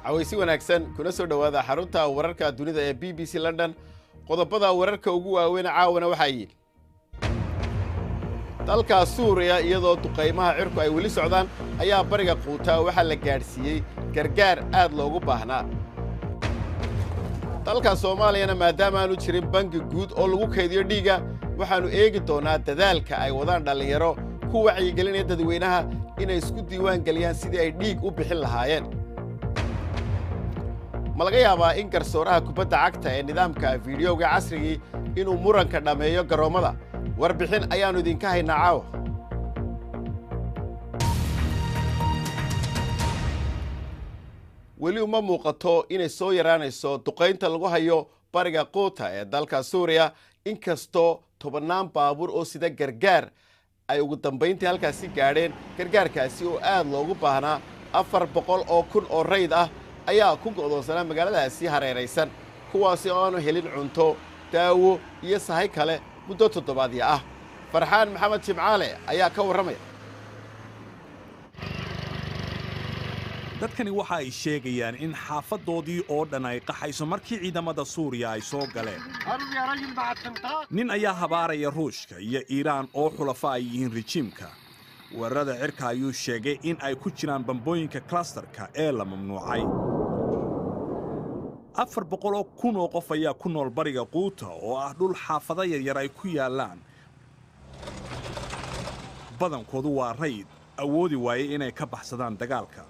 عويسي wanaagsan kuna soo dhawaada xarunta wararka dunida ee BBC London qodobada wararka ugu waaweyn caawana waxa ay dalka Suuriya iyadoo duqeymaha cirku ay wali socdaan ayaa bariga quuta waxa la gaarsiiyay gargaar aad loogu baahnaa dalka Soomaaliyana maadaama aanu jirin bangi guud oo lagu kaydiyo dhiiga waxaanu eegi doonaa dadaalka ay wadaan dhalinyaro ku wacyigelinaya dadweynaha inay isku diiwaan galiyaan sidii ay dhiig u bixin lahaayeen ma laga yaabaa in garsooraha kubadda cagta ee nidaamka fiidiyowga casrigii inuu muranka dhameeyo garoomada warbixin ayaanu idinka haynaa caawa weli uma muuqato inay soo yaraanayso duqeynta lagu hayo bariga quuta ee dalka Suuriya inkastoo tobannaan baabuur oo sida gargaar ay ugu dambeyntii halkaasi gaadheen gargaarkaasi oo aad loogu baahnaa 400 oo kun oo rayd ah ayaa ku go'doonsanaa magaaladaasi hareeraysan kuwaasi oo aanu helin cunto daawo iyo sahay kale muddo toddobaadyo ah farxaan maxamed jimcaale ayaa ka warramaya dadkani waxa ay sheegayaan in xaafadoodii oo dhan ay qaxayso markii ciidamada Suuriya ay soo galeen nin ayaa habaaraya Ruushka iyo Iiraan oo xulafa ay yihiin rejiimka weerarada cirka ayuu sheegay in ay ku jiraan bambooyinka clusterka ee la mamnuucay 400 kun oo qof ayaa ku nool bariga quuta oo ah dhul xaafado yaryar ay ku yaalaan badankoodu waa rayd awoodi waayay inay ka baxsadaan dagaalka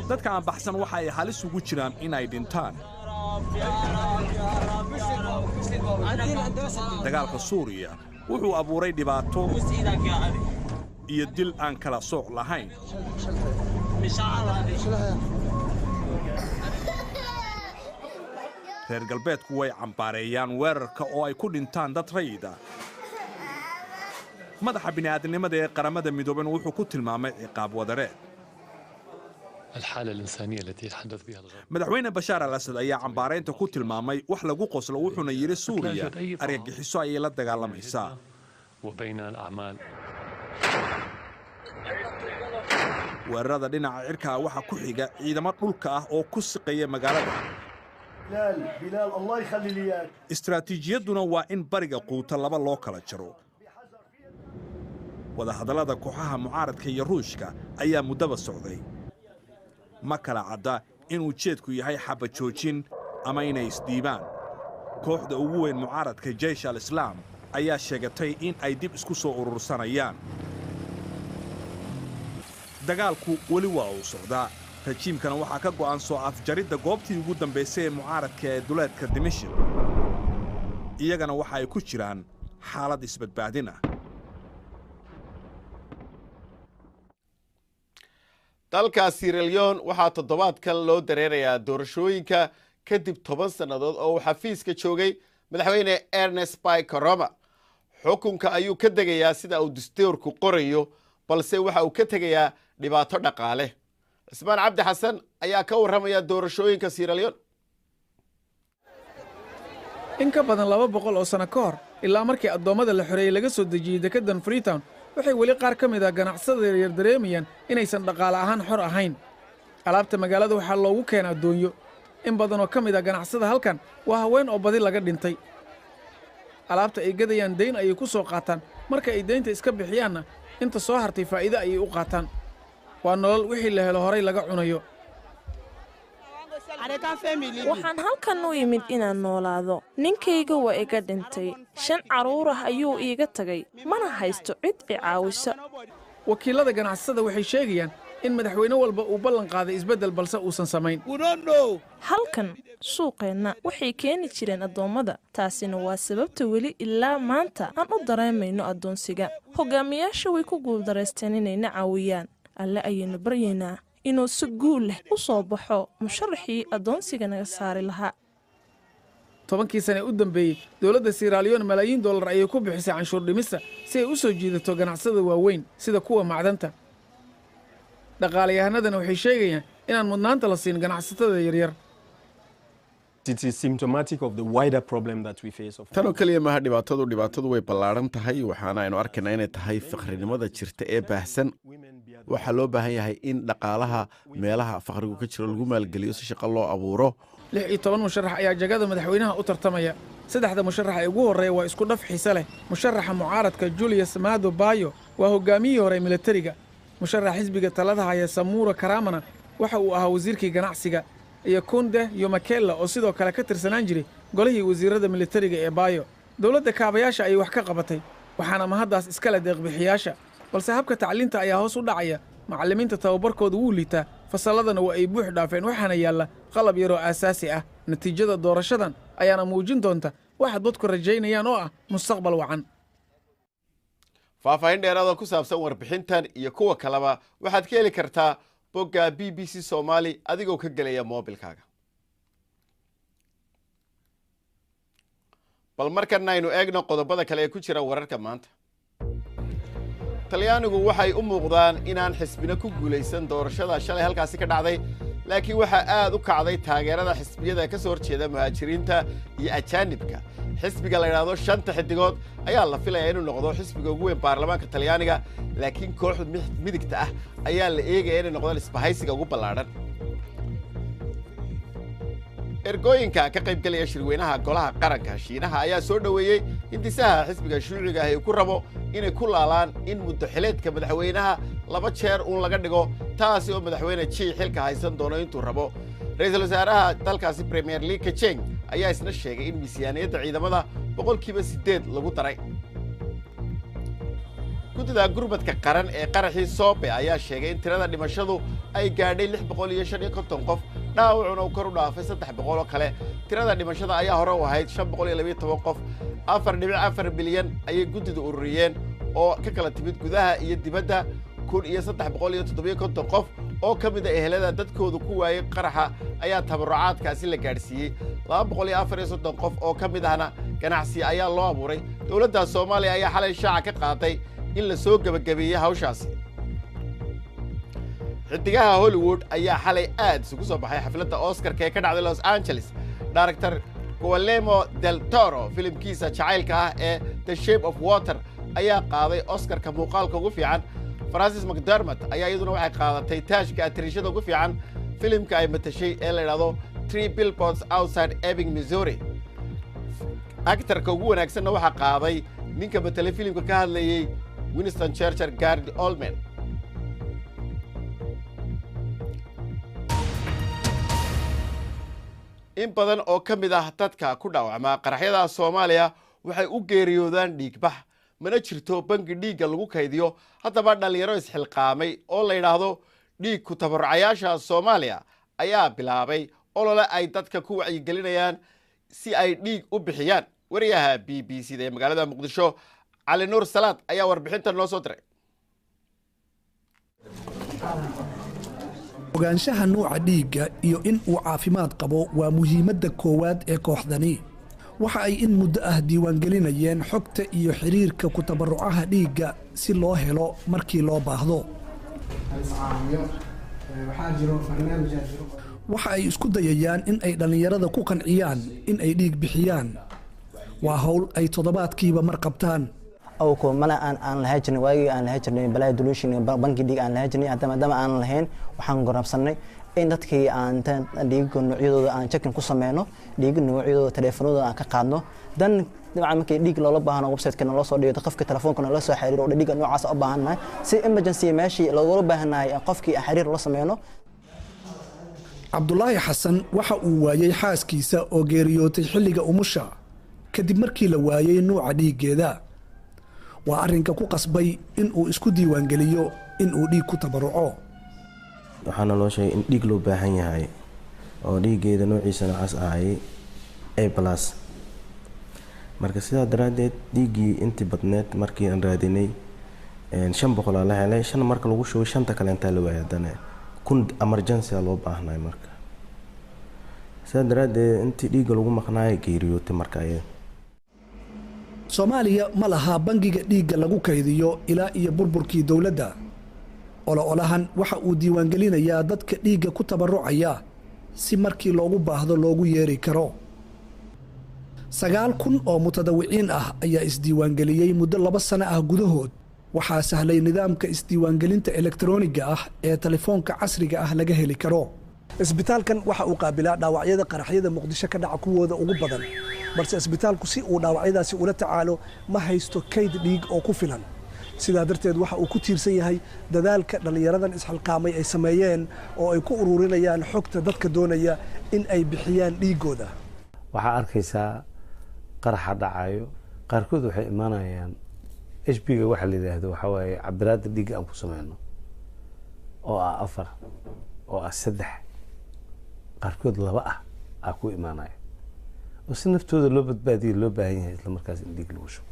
dadka aan baxsan waxa ay halis ugu jiraan inay dhintaan dagaalka Suuriya wuxuu abuuray dhibaato iyo dil aan kala sooc lahayn reer galbeedku way cambaareeyaan weerarka oo ay ku dhintaan dad rayid ah madaxa bini'aadanimada ee qaramada midooban wuxuu ku tilmaamay ciqaab wadareed madaxweyne Bashaar al-Assad ayaa cambaareynta ku tilmaamay wax lagu qoslo wuxuuna yiri Suuriya argagixiso ay la dagaalamaysaa weerarada dhinaca cirka waxa ku xiga ciidamo dhulka ah oo ku siqeeya magaalada Bilal Allah yakhli liyak istiraatiijiyaduna waa in bariga quuta laba loo kala jaro wada hadallada kooxaha mucaaradka iyo Ruushka ayaa muddo socday ma kala cadda in ujeedku yahay xabad joojin ama inay isdiibaan kooxda ugu weyn mucaaradka Jaysh al-Islaam ayaa sheegatay in ay dib isku soo urursanayaan dagaalku wali waa uu socdaa rajiimkana waxaa ka go'an soo afjaridda goobtii ugu dambeysay ee mucaaradka ee duleedka Dimashq iyagana waxa ay ku jiraan xaalad isbadbaadin ah dalka Sierra Leone waxaa toddobaadkan loo dareerayaa doorashooyinka kadib 10 sanadood oo xafiiska joogay madaxweyne Ernest Bai Koroma xukunka ayuu ka degayaa sida uu dastuurku qorayo balse waxa uu ka tagayaa dhibaato dhaqaale Ismaan Cabdi Xasan ayaa ka warramaya doorashooyinka Sierra Leone in ka badan 200 oo sano ka hor ilaa markii adoomada la xoreeyay laga soo dejiyay dekedan Freetown waxay wali qaar ka mid ah ganacsada yaryar dareemayaan inaysan dhaqaale ahaan xor ahayn alaabta magaalada waxaa loogu keenaa doonyo in badan oo ka mid ah ganacsada halkan waa haween oo badi laga dhintay alaabta ay gadayaan deyn ayay ku soo qaataan marka ay deynta iska bixiyaanna inta soo hartay faa'iido ayay u qaataan waa nolol wixii la helo horay laga cunayo waxaan halkan u yimid inaan noolaado ninkayga waa iga dhintay 5 caruur ah ayuu iiga tagay mana haysto cid i caawisa wakiilada ganacsada waxay sheegayaan in madaxweyne walba uu ballan qaaday isbedel balse uusan samayn halkan suuqeenna waxay keeni jireen adoomada taasina waa sababta weli ilaa maanta aan u dareemayno adoonsiga hogaamiyaasha way ku guuldareysteen inayna caawiyaan alle ayaynu baryaynaa inuu si guul leh u soo baxo musharaxii adoonsiga naga saari lahaa 10 sano u dambeeyay dawladda Sierra Leone malaayiin dollar ayay ku bixisay canshuur dhimista si ay u soo jiidato ganacsada waaweyn sida kuwa macdanta dhaqaalayahanadana waxay sheegayaan inaan mudnaanta la siin ganacsatada yaryar It is symptomatic of the wider problem that we face. tan oo kaliya maaha dhibaatadu way ballaaran tahay waxaana aynu arkaynaa inay tahay faqrinimada jirta ee baahsan waxaa loo baahan yahay in dhaqaalaha meelaha faqrigu ka jiro lagu maalgeliyo si shaqo loo abuuro 16 musharax ayaa jagada madaxweynaha u tartamaya saddexda musharax ee ugu horeeya waa isku dhaf xiise leh musharaxa mucaaradka Julius Maado Bayo waa hogaamiyihii hore militariga musharax xisbiga talada haya Samura Karamana waxa uu ahaa wasiirkii ganacsiga iyo Kunde Yomakela oo sidoo kale ka tirsanaan jiray golihii wasiirada militariga ee Bayo dawladda kaabayaasha ay wax ka qabatay waxaana mahadaas iskala deeqbixiyaasha balse habka tacliinta ayaa hoos u dhacaya macallimiinta tababarkooda wuu liitaa fasalladana waa ay buux dhaafeen waxaana yaalla qalab yaroo aasaasi ah natiijada doorashadan ayaana muujin doonta waxa dadku rajaynayaan oo ah mustaqbal wacan faahfaahin dheeraada ku saabsan warbixintan iyo kuwa kaleba waxaad ka heli kartaa bogga BBC Somali adigoo ka gelaya moobilkaaga bal markan aynu eegno qodobada kale ee ku jira wararka maanta talyaanigu waxay u muuqdaan inaan xisbina ku guulaysan doorashada shalay halkaasi ka dhacday laakiin waxaa aad u kacday taageerada xisbiyada ka soo horjeeda muhaajiriinta iyo ajaanibka xisbiga la yidhaahdo shanta xidigood ayaa la filayaa inuu noqdo xisbiga ugu weyn baarlamaanka talyaaniga laakiin kooxda midigta ah ayaa la eegaya inay noqdaan isbahaysiga ugu ballaadhan ergooyinka ka qaybgelaya shirweynaha golaha qaranka shiinaha ayaa soo dhoweeyey hindisaha xisbiga shuuciga ah ee ku rabo inay ku laalaan in muddo xileedka madaxweynaha 2 jeer uun laga dhigo taasi oo madaxweyne Xi xilka haysan doono intuu rabo ra'iisul wasaaraha dalkaasi Premier League Cheng ayaa isna sheegay in miisaaniyadda ciidamada 8% lagu daray guddiga gurmadka qaran ee qaraxii Soobe ayaa sheegay in tirada dhimashadu ay gaadhay 655 qof dhaawacuna kor u dhaafay 300 oo kale tirada dhimashada ayaa hore u ahayd 512 qof 4.4 bilyan ayay guddidu ururiyeen oo ka kala timid gudaha iyo dibadda 1350 qof oo ka mid ah ehelada dadkoodu ku waayay qaraxa ayaa tabarucaadkaasi la gaarsiiyey 234 qof oo ka mid ahna ganacsi ayaa loo abuuray dawladda Soomaaliya ayaa xalay shaaca ka qaaday in la soo gabagabeeyay hawshaasi xidigaha Hollywood ayaa xalay aad isugu soo baxay xafladda Oscar ee ka dhacday Los Angeles director Guillermo del Toro filimkiisa jacaylka ah ee The Shape of Water ayaa qaaday Oscar-ka muuqaalka ugu fiican Frances McDormand ayaa iyaduna waxay qaadatay taajka atriishada ugu fiican filimka ay matashay ee la yiraahdo Three Billboards Outside Ebbing, Missouri actor-ka ugu wanaagsanna waxa qaaday ninka matalay filimka ka hadlayay Winston Churchill Gary Oldman in badan oo ka mid ah dadka ku dhaawacma qaraxyada Soomaaliya waxay u geeriyoodaan dhiigbax mana jirto bangi dhiigga lagu kaydiyo haddaba dhalinyaro isxilqaamay oo la yiraahdo dhiig ku tabarucayaasha Soomaaliya ayaa bilaabay olole ay dadka ku wacyigelinayaan si ay dhiig u bixiyaan wariyaha BBC ee magaalada Muqdisho Cali Nuur Salaad ayaa warbixinta noo soo diray ogaanshaha nooca dhiigga iyo in uu caafimaad qabo waa muhiimadda koowaad ee kooxdani waxa ay in muddo ah diiwaangelinayeen xogta iyo xiriirka ku tabarucaha dhiigga si loo helo markii loo baahdo waxa ay isku dayayaan in ay dhallinyarada ku qanciyaan in ay dhiig bixiyaan waa hawl ay toddobaadkiiba mar qabtaan أو كملا أن لهجني واجي أن لهجني بلا دلوشني بنك ديك أن لهجني حتى ما دام أن لهين وحن قرب سنة إن دتكي أن ديك نوعيو أن شكل قصمينه ديك نوعيو تلفونه أن كقادنه دن طبعا ممكن ديك لو لبها ويب سايت كنا لو صار يتقف كتلفون كنا لو صار حرير ولا ديك نوع عصا أبهنا سي إمرجنسي ماشي لو لبها قفكي حرير لو سمينه cabdulaahi xasan waxa uu waayay xaaskiisa oo geeriyootay xilliga umusha kadib markii la waayay nuuca dhiiggeeda waa arrinka ku qasbay in uu isku diiwaangeliyo in uu dhiig ku tabaruco waxaana loo sheegay in dhiig loo baahan yahay oo dhiiggeeda noociisa noocaas ahayay A+ marka sidaa daraaddeed dhiiggii intii badneed markii aan raadinay 500 la helay 5 marka lagu shubay 5 kale inta la waayay haddana kun emergency loo baahnay marka sidaa daraaddeed intii dhiigga lagu maqnaayay geeriyootay marka ay Soomaaliya ma laha bangiga dhiigga lagu kaydiyo ilaa iyo burburkii dawladda olahan waxa uu diiwaangelinayaa dadka dhiigga ku tabarucaya si markii loogu baahdo loogu yeeri karo. 9,000 oo mutadawiciin ah ayaa isdiiwaangeliyey muddo 2 sano ah gudahood. waxaa sahlay nidaamka isdiiwaangelinta elektarooniga ah ee telefoonka casriga ah laga heli karo. isbitaalkan waxa uu qaabilaa dhaawacyada qaraxyada Muqdisho ka dhaca kuwooda ugu badan, balse isbitaalku si uu dhaawacyadaasi ula tacaalo ma haysto kayd dhiig oo ku filan. sidaa darteed waxa uu ku tiirsan yahay dadaalka dhalinyaradan isxilqaamay ay sameeyeen oo ay ku ururinayaan xogta dadka doonaya in ay bixiyaan dhiigooda. waxaa arkaysaa qaraxa dhacayo qaarkood waxay imaanayaan HB-ga waxa la yiraahdo waxa waaye cabiraadda dhiigga aan ku sameeyno oo 4 oo 3 qaarkood 2 ah ku imaanaya oo si naftooda loo badbaadiyo loo baahan yahay isla markaas in dhiig lagu shubo.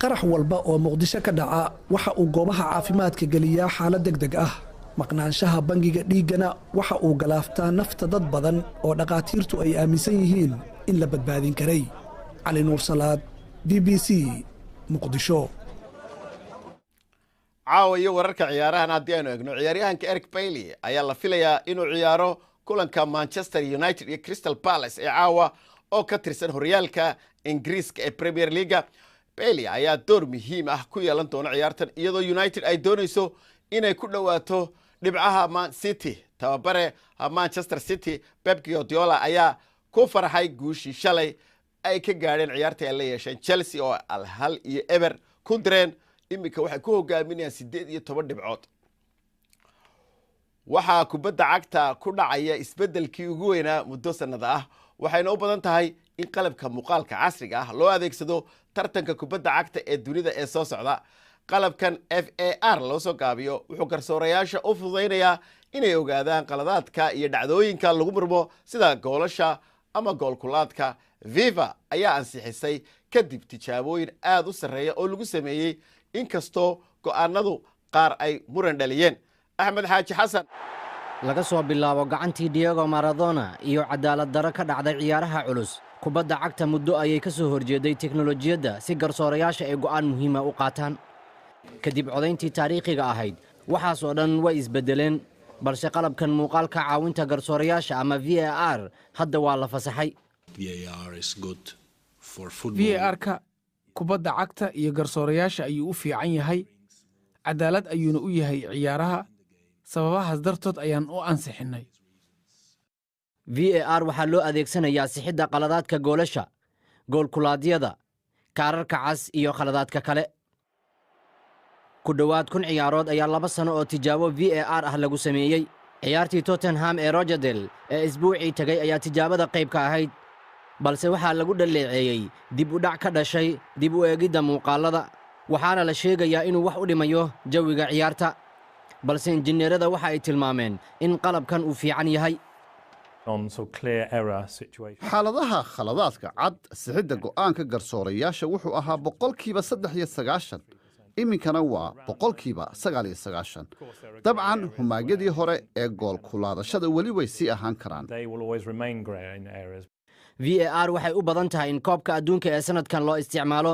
qarax walba oo Muqdisho ka dhaca waxa uu goobaha caafimaadka geliyaa xaalad degdeg ah. maqnaanshaha bangiga dhiigana waxa uu galaaftaa nafta dad badan oo dhaqaatiirtu ay aaminsan yihiin in la badbaadin karay. Cali Nuur Salaad, BBC, Muqdisho. caawa iyo wararka ciyaarahan haddii aynu eegno ciyaaryahanka Eric Bailly ayaa la filayaa inuu ciyaaro kulanka Manchester United iyo Crystal Palace ee caawa oo ka tirsan horyaalka Ingiriiska ee Premier League. Bailly ayaa door muhiim ah ku yeelan doona ciyaartan iyadoo United ay doonayso inay ku dhawaato dhibcaha Man City. tababare Manchester City Pep Guardiola ayaa ku farxay guushii shalay ay ka gaadheen ciyaarta ay la yeesheen Chelsea oo 1-0 ku direen. imika waxay ku hogaaminayaan 18 dhibcood. waxaa kubadda cagta ku dhacaya isbedelkii ugu weynaa muddo sanada ah, waxayna u badan tahay in qalabka muuqaalka casriga ah loo adeegsado tartanka kubadda cagta ee dunida ee soo socda. qalabkan VAR loo soo gaabiyo wuxuu garsoorayaasha u fududaynayaa inay ogaadaan qaladaadka iyo dhacdooyinka lagu murmo sida goolasha ama goolkulaadka. FIFA ayaa ansixisay kadib tijaabooyin aad u sarreeya oo lagu sameeyey inkastoo go'aanadu qaar ay muran dhaliyeen. Axmed Xaaji Xasan. laga soo bilaabo gacantii Diego Maradona iyo cadaalad darro ka dhacday ciyaaraha culus, kubadda cagta muddo ayay ka soo horjeeday teknolojiyadda si garsoorayaasha ay go'aan muhiima u qaataan. kadib codayntii taariikhiga ahayd waxaas oo dhan way isbedeleen, balse qalabkan muuqaalka caawinta garsoorayaasha ama VAR hadda waa la fasaxay. VAR-ka kubadda cagta iyo garsoorayaasha ayuu u fiican yahay, cadaalad ayuuna u yahay ciyaaraha. sababahaas dartood ayaan u ansixinnay. VAR waxaa loo adeegsanayaa sixidda qaladaadka goolasha, goolkulaadyada, kaararka cas iyo khaladaadka kale. ku dhowaad 1,000 ciyaarood ayaa 2 sano oo tijaabo VAR ah lagu sameeyey. ciyaartii Tottenham ee Rochdale ee isbuucii tagay ayaa tijaabada qayb ka ahayd, balse waxaa lagu dhaleeceeyey dib u dhac ka dhashay dib u eegidda muuqaalada, waxaana la sheegayaa inuu wax u dhimayo jawiga ciyaarta. balse injineerada waxa ay tilmaameen in qalabkan uu fiican yahay. xaaladaha khaladaadka cad sixidda go'aanka garsoorayaasha wuxuu ahaa 93%, iminkana waa 99%. dabcan humaagyadii hore ee gool kulaadashada weli way sii ahaan karaan. VAR waxay u badan tahay in koobka adduunka ee sanadkan loo isticmaalo,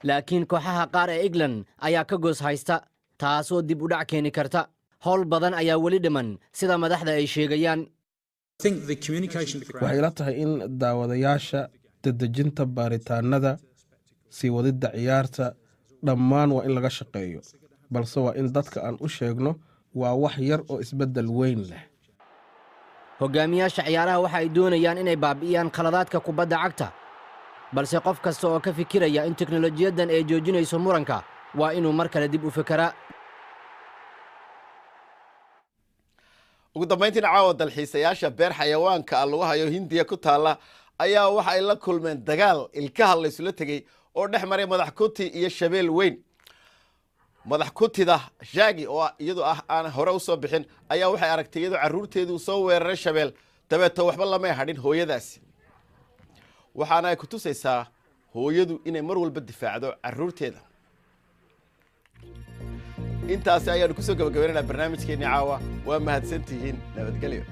laakiin kooxaha qaar ee England ayaa ka goos haysta, taasoo dib u dhac keeni karta. howl badan ayaa weli dhiman sida madaxda ay sheegayaan. waxay la tahay in daawadayaasha, dedejinta baaritaanada, sii wadidda ciyaarta dhammaan waa in laga shaqeeyo, balse waa in dadka aan u sheegno waa wax yar oo isbeddel weyn leh. hogaamiyaasha ciyaaraha waxa ay doonayaan inay baabi'iyaan khaladaadka kubadda cagta, balse qof kasta oo ka fikiraya in teknolojiyaddan ay joojinayso muranka waa inuu mar kale dib u fikiraa. ugu dambeyntiina caawa dalxiisayaasha beer xayawaanka lagu hayo Hindiya ku taala ayaa waxa ay la kulmeen dagaal ilkaha la isula tegay oo dhex maray madax kuti iyo shabeel weyn. madax kutida Shagi oo iyadoo aan hore u soo bixin ayaa waxay aragtay iyadoo caruurteedu soo weeraray shabeel, dabeeto waxba lama hadhin hooyadaasi. waxaana ay ku tusaysaa hooyadu inay mar walba difaacdo caruurteeda. intaasi ayaanu ku soo gabagabeynaa barnaamijkeennii caawa. waa mahadsantihiin. nabadgelyo.